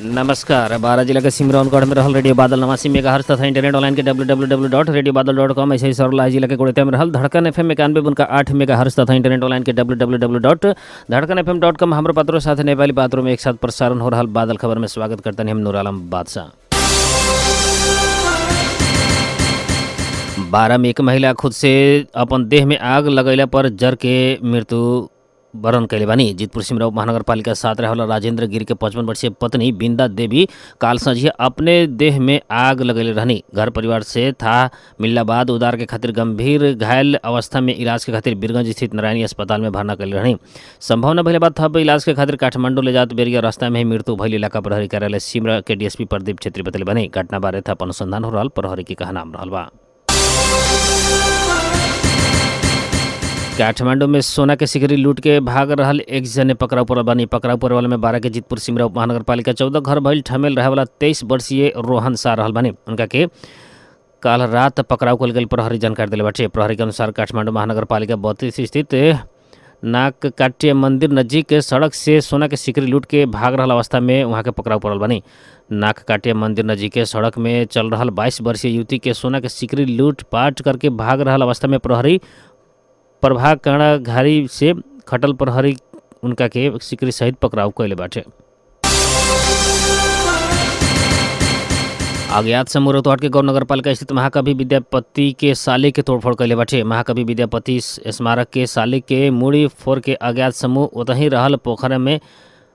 नमस्कार। बारा जिला के सिमरौनगढ़ में रहल रेडियो बादल 89 मेगाहर्ट्ज तथा इंटरनेट ऑनलाइन के www.radiobadal.com ऐसे ही सरला जिला के गुड़िया में रहल धड़कन FM 91.8 मेगाहर्ट्ज तथा इंटरनेट ऑनलाइन के www.धड़कनfm.com हमारे पात्रों साथ नेपाली पात्रों में एक साथ प्रसारण हो रहा बादल खबर में स्वागत करते हैं हम नूर आलम बादशाह। 12 में एक महिला खुद से अपन देह में आग लगैला पर जर के मृत्यु वरण कैले बानी। जीतपुर सिमरौ महानगर पालिका 7 रहेवाला राजेंद्र गिरी के 55 वर्षीय पत्नी बिंदा देवी काल संझिया अपने देह में आग लगैले रहनी। घर परिवार से था मिलला बाद उदार के खातिर गंभीर घायल अवस्था में इलाज के खातिर बीरगंज स्थित नारायणी अस्पताल में भर्ना कैले रहनी। संभव न भइले बाद थप इलाज के खातिर काठमांडू ले जात बेरिया रास्ता में ही मृत्यु भइल इलाका प्रहरी कार्यालय सिमरा के डीएसपी प्रदीप छेत्री बतले बने। घटना बारे थप अनुसंधान हो रहा प्रहरी की कहना रहल बा। काठमांडू में सोना के सिकरी लूट के भाग रहल एक जने पकड़ाऊ पड़ल बानी। पकड़ाऊ पड़े वाले में 12 के जीतपुर सिमरा महानगर पालिका 14 घर भइल ठमेल रहे वाला 23 वर्षीय रोहन शाह रहल बानी। उनका के काल रात पकड़ाऊ कल गई प्रहरी जानकारी दिले बाटे। प्रहरी के अनुसार काठमांडू महानगर पालिका 32 स्थित नाक काटिया मंदिर नजीक के सड़क से सोना के सिकरी लूट के भाग रहल अवस्था में वहाँ के पकड़ाऊ पड़ल बानी। नाक काटिया मंदिर नजीक के सड़क में चल रहा 22 वर्षीय युवती के सोना के सिकरी लूट पाट करके भाग रहल अवस्था में प्रहरी प्रभाग कांडा घारी से खटल प्रहरी उनका के सिकरी सहित पकड़ाऊ कैले बाटे। अज्ञात समूह रतौट के गौर नगर पालिका स्थित महाकवि विद्यापति के साले के तोड़फोड़ कैले बाटे। महाकवि विद्यापति स्मारक के साले के मूड़ी फोड़ के अज्ञात समूह उतही रहल पोखरा में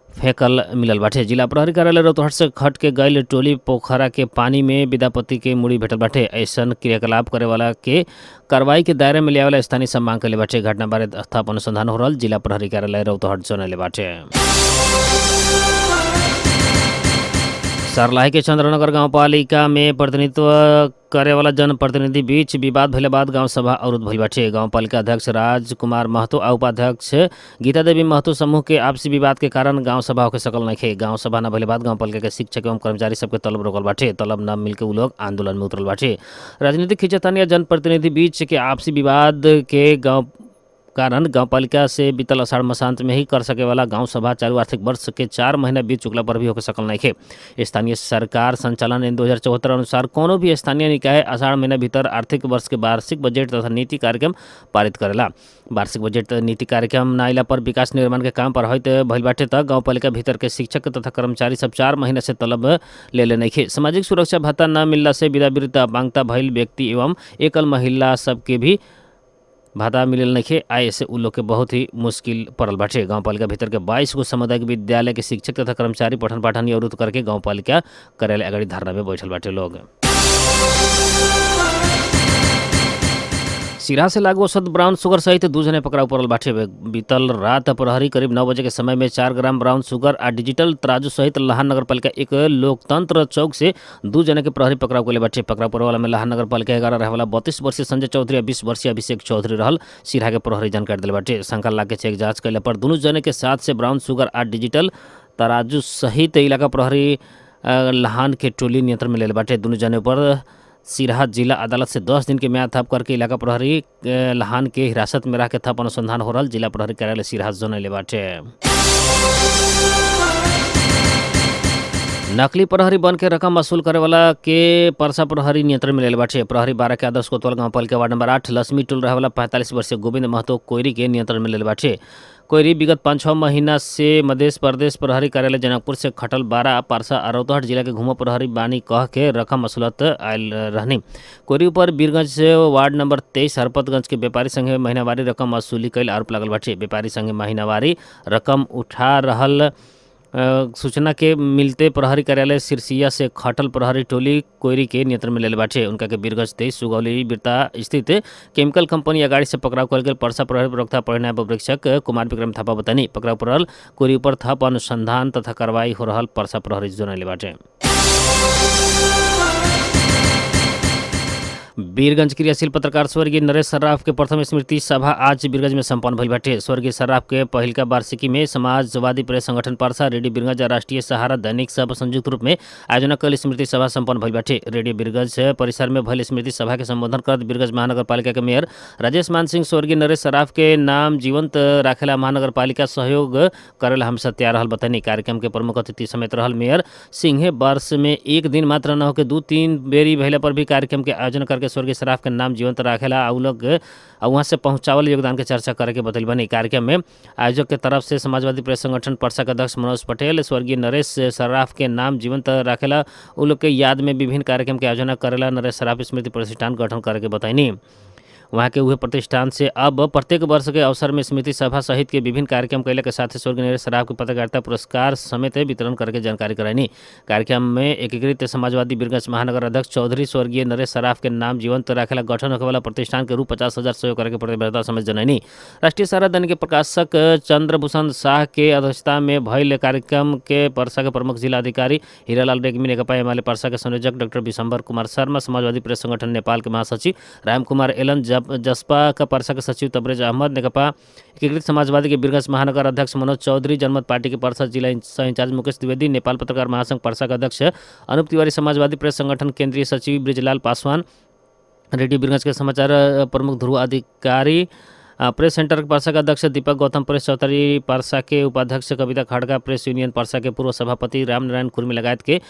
फेंकल मिलल बाटे। जिला प्रहरी कार्यालय रतौट से खट के गईल टोली पोखरा के पानी में विद्यापति के मूड़ी भेटल बाटे। ऐसन क्रियाकलाप करे वाला के कार्रवाई के दायरे में लियावला स्थानीय सब मांग कैले बाटे। घटना बारे स्थाप अनुसंधान हो रहल जिला प्रहरी कार्यालय रतौट जनले बाटे। सरलाही के चंद्रनगर गांव पालिका में प्रतिनिधित्व करे वाला जनप्रतिनिधि बीच विवाद भइले बाद गांव सभा अवरुद्ध भइल बाटे। गांव पालिका अध्यक्ष राजकुमार महतो और उपाध्यक्ष गीता देवी महतो समूह के आपसी विवाद के कारण गांव सभा होके सकल नइखे। गांव सभा न भइले बाद गांव पालिका के शिक्षक एवं कर्मचारी सबके तलब रोकल बाटे। तलब न मिलके उ लोग आंदोलन में उतरल बाटे। राजनीतिक खींचतान या जनप्रतिनिधि बीच के आपसी विवाद के गांव कारण गांवपालिका से बीतल आषाढ़ मसांत में ही कर सके वाला गांव सभा चालू आर्थिक वर्ष के 4 महीना बीत चुकला पर भी होकर सकल नइखे। स्थानीय सरकार संचालन ऐन 2074 अनुसार कोनो भी स्थानीय निकाय आषाढ़ महीना भीतर आर्थिक वर्ष के वार्षिक बजट तथा नीति कार्यक्रम पारित करेला। वार्षिक बजट नीति कार्यक्रम न आइला पर विकास निर्माण के काम प्रभावित भइल बाटे त गांवपालिका भीतर के शिक्षक तथा कर्मचारी सब 4 महीना से तलब ले नइखे। सामाजिक सुरक्षा भत्ता न मिलला से विधा वृद्ध अपांगता भइल व्यक्ति एवं एकल महिला सबके भी भाता मिलल नइखे। आय से उ लोग के बहुत ही मुश्किल पड़ल बाटे। गांवपालिका भीतर के 22 गो सामुदायिक विद्यालय के शिक्षक तथा कर्मचारी पठन पाठन अवरुद्ध करके गांवपालिका कार्यालय अगाडि धरना में बैठल बाटे लोग। सिराहा से लागू औषध ब्राउन शुगर सहित 2 जने पकड़ाऊ पड़ल बाटे। बीतल रात प्रहरी करीब 9 बजे के समय में 4 ग्राम ब्राउन शुगर और डिजिटल तराजू सहित लहान नगर पालिका एक लोकतंत्र चौक से 2 जने के प्रहरी पकड़ाऊ कैले बाटे। पकड़ाऊ पड़े वाला में लहान नगर पालिका 11 रहे वाला 32 वर्षीय संजय चौधरी और 20 वर्षीय अभिषेक चौधरी रहल। सिराहा के प्रहरी जानकारी दिले बाटे। शंका लाग के चेक जांच कैले पर दोनों जने के साथ से ब्राउन शुगर और डिजिटल तराजू सहित इलाका प्रहरी लहान के टोली नियंत्रण में ले बाटे। दोनों जने पर सिराहा जिला अदालत से 10 दिन के म्याद थप करके इलाका प्रहरी लहान के हिरासत में रह के थप अनुसंधान हो रहल जिला प्रहरी कार्यालय सिराहा जनले बाटे। नकली प्रहरी बन के रकम वसूल करे वाला के परसा प्रहरी नियंत्रण में ले बाटे। प्रहरी 12 के आदर्श कोतवाल गांव पालिका वार्ड नंबर 8 लक्ष्मी टोल रहे वाला 45 वर्षीय गोविंद महतो कोयरी के नियंत्रण में ले बाटे। कोयरी विगत 5-6 महीना से मध्य प्रदेश प्रहरी कार्यालय जनकपुर से खटल 12 पारसा रौतहट जिला के घूमो प्रहरी बानी कह के रकम वसूलत आयल रहनी। कोयरी ऊपर बीरगंज से वार्ड नंबर 23 हरपतगंज के व्यापारी संगे महीनावारी रकम वसूली कैल आरोप लागल बाटे। व्यापारी संगे महीनावारी रकम उठा रहल सूचना के मिलते प्रहरी कार्यालय सिरसिया से खटल प्रहरी टोली कोयरी के नियंत्रण में ले बाटे। उनका के बीरगंज 23 सुगौली बिरता स्थित केमिकल कंपनी अगाड़ी से पकड़ाऊ कल गए। परसा प्रहरी प्रवक्ता परिणाम परीक्षक कुमार विक्रम थापा बतानी पकड़ाऊ पड़ल कोयरी ऊपर थप अनुसंधान तथा कार्रवाई हो रहल परसा प्रहरी जनले बाटे। वीरगंज क्रियाशील पत्रकार स्वर्गीय नरेश सर्राफ के प्रथम स्मृति सभा आज वीरगंज में संपन्न भइल बाटे। स्वर्गीय सर्राफ के पहिलका वार्षिकी में समाजवादी प्रेस संगठन पर्सा, रेडियो वीरगंज और राष्ट्रीय सहारा दैनिक सब संयुक्त रूप में आयोजना कल स्मृति सभा संपन्न भइल बाटे। रेडियो वीरगंज परिसर में भइल स्मृति सभा के संबोधन करत वीरगंज महानगर पालिका के मेयर राजेश मान सिंह स्वर्गीय नरेश सर्राफ के नाम जीवंत राखेला महानगर पालिका सहयोग करेला हमेशा तैयार रहल बतानी। कार्यक्रम के प्रमुख अतिथि समेत रहल मेयर सिंह वर्ष में एक दिन मात्र न होकर 2-3 बेरी भइला पर भी कार्यक्रम के आयोजन करके स्वर्गीय सर्राफ के नाम जीवंत राखेला आ लोग वहाँ से पहुँचावल योगदान के चर्चा करे के बतल बनी। कार्यक्रम में आयोजक के तरफ से समाजवादी प्रेस संगठन पर्सा के अध्यक्ष मनोज पटेल स्वर्गीय नरेश सर्राफ के नाम जीवंत राखेला उ लोग के याद में विभिन्न कार्यक्रम के आयोजना करेला नरेश सर्राफ स्मृति प्रतिष्ठान गठन करे के बताइनी। वहाँ के उहे प्रतिष्ठान से अब प्रत्येक वर्ष के अवसर में स्मृति सभा सहित के विभिन्न कार्यक्रम कैले के साथ स्वर्गीय नरेश सर्राफ के पत्रकारिता पुरस्कार समेत वितरण करके जानकारी करानी। कार्यक्रम में एकीकृत समाजवादी वीरगंज महानगर अध्यक्ष चौधरी स्वर्गीय नरेश सर्राफ के नाम जीवंत राखेला गठन होने वाला प्रतिष्ठान के रूप 50,000 सहयोग करके प्रतिबद्धता समेत जनैनी। राष्ट्रीय सहारा दैनिक के प्रकाशक चंद्रभूषण शाह के अध्यक्षता में भइल कार्यक्रम के पर्सा के प्रमुख जिला अधिकारी हीरालाल रेग्मी, नेकपा एमाले पर्सा के संयोजक डॉक्टर विशंबर कुमार शर्मा, समाजवादी प्रेस संगठन नेपाल के महासचिव राम कुमार एलन, जसपा का पर्सा के सचिव तबरेज अहमद, नेकपा एकीकृत समाजवादी के वीरगंज महानगर अध्यक्ष मनोज चौधरी, जनमत पार्टी के पर्सा जिला सह इंचार्ज मुकेश द्विवेदी, नेपाल पत्रकार महासंघ पर्सा का अध्यक्ष अनूप तिवारी, समाजवादी प्रेस संगठन केंद्रीय सचिव ब्रिजलाल पासवान, रेडियो वीरगंज के समाचार प्रमुख ध्रुव अधिकारी, प्रेस सेंटर पर्सा का अध्यक्ष दीपक गौतम, प्रेस चौधरी पर्सा के उपाध्यक्ष कविता खड़का, प्रेस यूनियन पर्सा के पूर्व सभापति रामनारायण कुर्मी लगायत के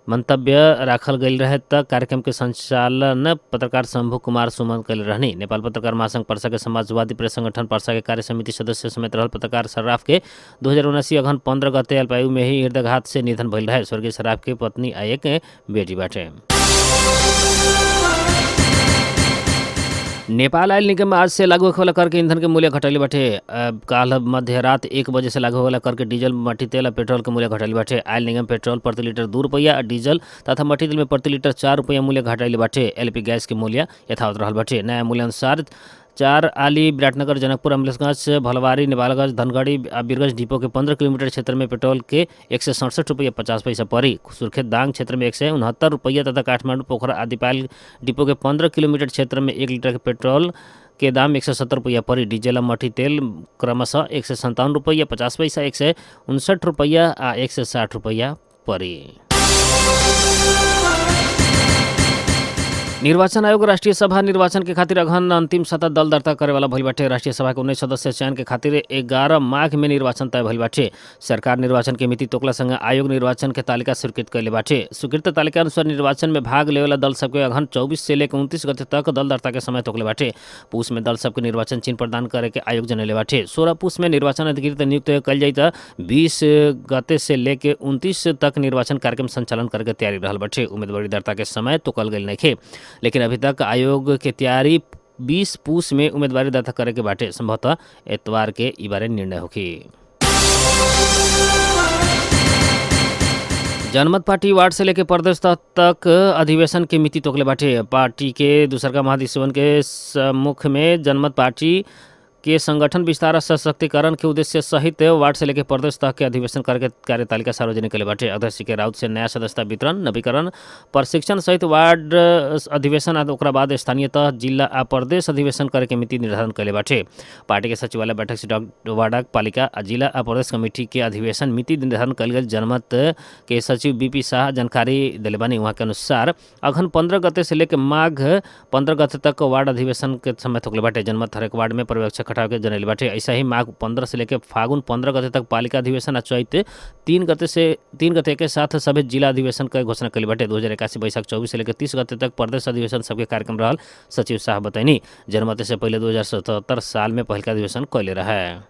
मंतव्य राखल गई रहे तक कार्यक्रम के संचालन पत्रकार शंभू कुमार सुमन कल रहनी। नेपाल पत्रकार महासंघ पर्सा के समाजवादी प्रेस संगठन पर्सा के कार्य समिति सदस्य समेत रहल पत्रकार सर्राफ के 2079 अगहन 15 गते अल्पायु में ही हृदयघात से निधन भइल रहे। स्वर्गीय सर्राफ के पत्नी आ एक बेटी बाटे। नेपाल आयल निगम आज से लागू होने वाला कर के ईंधन के मूल्य घटैले बाटे। काल मध्य रात 1 बजे से लागू होने कर के डीजल, मट्टी तेल और पेट्रोल के मूल्य घटैले बाटे। आयल निगम पेट्रोल प्रति लीटर 2 रुपया और डीजल तथा मट्टी तेल में प्रति लीटर 4 रुपया मूल्य घटैले बाटे। एलपी गैस के मूल्य यथावत रहल बाटे। नया मूल्य अनुसार 4 आली, विराटनगर, जनकपुर, अमलेखगंज, भलवारी, नेपालगंज, धनगढ़ी और वीरगंज डिपो के 15 किलोमीटर क्षेत्र में पेट्रोल के 167 रुपया 50 पैसा पड़ी। सुर्खेत दांग क्षेत्र में 169 रुपया तथा काठमांडू, पोखरा, आदिपाल डिपो के 15 किलोमीटर क्षेत्र में 1 लीटर के पेट्रोल के दाम 170 रुपया पड़ी। डीजल और मट्टी तेल क्रमशः 157 रुपया 50 पैसा, 159 रुपया और 160 रुपया पड़ी। निर्वाचन आयोग राष्ट्रीय सभा निर्वाचन के खातिर अगहन अंतिम सतत दल दर्ता करे वाला भइल बाटे। राष्ट्रीय सभा के 19 सदस्य चयन के खातिर 11 माघ में निर्वाचन तय भइल बाटे। सरकार निर्वाचन के मिति तोकला संग आयोग निर्वाचन के तालिका स्वीकृत कैले बाटे। स्वीकृत तालिका अनुसार निर्वाचन में भाग लेवेला दल सबके अगहन 24 से लेकर 29 गते तक दल दर्ता के समय तोकले बाटे। पूस में दल सबके निर्वाचन चिन्ह प्रदान करे के आयोग जनैले बाटे। 16 पूस में निर्वाचन अधिकृत नियुक्त कल जाई त 20 गते से लेकर 29 तक निर्वाचन कार्यक्रम संचालन करके तैयारी रहल बाटे। उम्मीदवारी दर्ता के समय तोकल गइल नइखे, लेकिन अभी तक आयोग के तैयारी 20 पूस में उम्मीदवारी दर्ता करे के बाटे। संभवतः एतवार के ई बारे निर्णय होगी। जनमत पार्टी वार्ड से लेकर प्रदेश तक अधिवेशन के मिति तोकले बाटे। पार्टी के दूसरका महाधिवेशन के सम्मुख में जनमत पार्टी के संगठन विस्तार सशक्तिकरण के उद्देश्य सहित वार्ड से लेकर प्रदेश तक के अधिवेशन करके कार्यतालिका सार्वजनिक करे बाटे। अध्यक्ष के राउत से नया सदस्यता वितरण, नवीकरण, प्रशिक्षण सहित वार्ड अधिवेशन और ओकरा बाद स्थानीय तह, जिला आ प्रदेश अधिवेशन करे के मिति निर्धारण करे बाटे। पार्टी के सचिवालय बैठक से वार्ड पालिका जिला आ प्रदेश कमेटी के अधिवेशन मिति निर्धारण कल गई। जनमत के सचिव बीपी शाह जानकारी दिले बानी। वहाँ के अनुसार अगहन 15 गते से लेकर माघ 15 गते तक वार्ड अधिवेशन के समय तोकले बाटे। जनमत हरेक वार्ड में पर्यवेक्षक के जनैले बाटे। ऐसा ही माघ 15 से लेकर फागुन 15 गते तक पालिका अधिवेशन और चैत 3 गते के साथ सभी जिला अधिवेशन का घोषणा कली बाटे। 2081 बैसाख 24 से लेकर 30 गते तक प्रदेश अधिवेशन सबके कार्यक्रम रहल सचिव साहब बताइनी। जनमत से पहले 2077 साल में पहल का अधिवेशन कैले रहा है।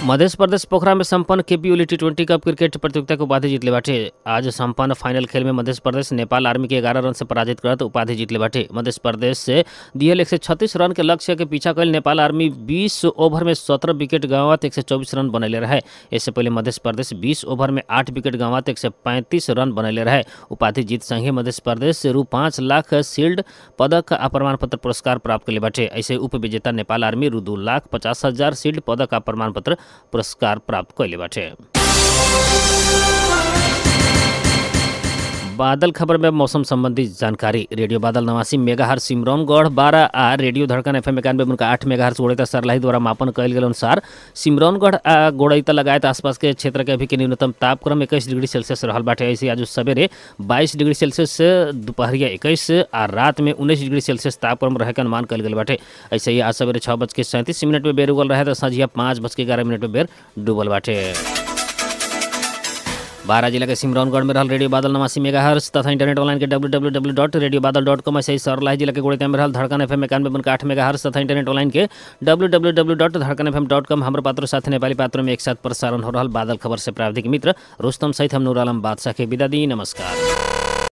मध्य प्रदेश पोखरा में संपन्न केपीओली T20 कप क्रिकेट प्रतियोगिता के उपाधि जीतले बाटे। आज संपन्न फाइनल खेल में मध्य प्रदेश नेपाल आर्मी के 11 रन से पराजित करत उपाधि जीतले बाटे। मध्य प्रदेश से दियल 136 रन के लक्ष्य के पीछा कल नेपाल आर्मी 20 ओवर में 17 विकेट गंवात 124 रन बनैले रहे। इससे पहले मध्य प्रदेश 20 ओवर में 8 विकेट गंवात 135 रन बनैले रहे। उपाधि जीत संगे मध्य प्रदेश से रु 5 लाख शील्ड पदक आ प्रमाण पत्र पुरस्कार प्राप्त कैले बाटे। ऐसे उप विजेता नेपाल आर्मी रु 2,50,000 शील्ड पदक आ प्रमाण पत्र पुरस्कार प्राप्त कैले बाटे। बादल खबर में मौसम संबंधी जानकारी। रेडियो बादल 89 मेगाहर्ट्ज सिमरौनगढ़ 12 आ रेडियो धड़कन FM 91.8 मेगाहर्ट्ज गोड़ैता सरलाही द्वारा मापन कयल गेल अनुसार सिमरौनगढ़ आ गोड़ैता लगायत आसपास के क्षेत्र के अभी के न्यूनतम तापक्रम 21 डिग्री सेल्सियस रहल बाटे। ऐसे आज सवेरे 22 डिग्री सेल्सियस, दोपहरिया 21 आ रात में 19 डिग्री सेल्सियस तापक्रम रहे के अनुमान कयल गेल बाटे। ऐसे ही आज सवेरे 6:37 में बेर उगल रहे तो संझिया 5:11 में बेर डूबल बाटे। बारा जिला के सिमरौनगढ़ में रहल रेडियो बादल 89 मेगाहर्ट्ज तथा इंटरनेट ऑनलाइन के www.radiobadal.com। ऐसे ही सरलाही जिला के गोड़ैता में रहल धड़कन FM 91.8 मेगाहर्ट्ज तथा इंटरनेट ऑनलाइन के www.धड़कनfm.com। हमरो पात्रों साथ नेपाली पात्रों में एक साथ प्रसारण हो रहल बादल खबर से प्राविधिक मित्र रुस्तम सहित हम नूर आलम बादशाह के विदा दी। नमस्कार।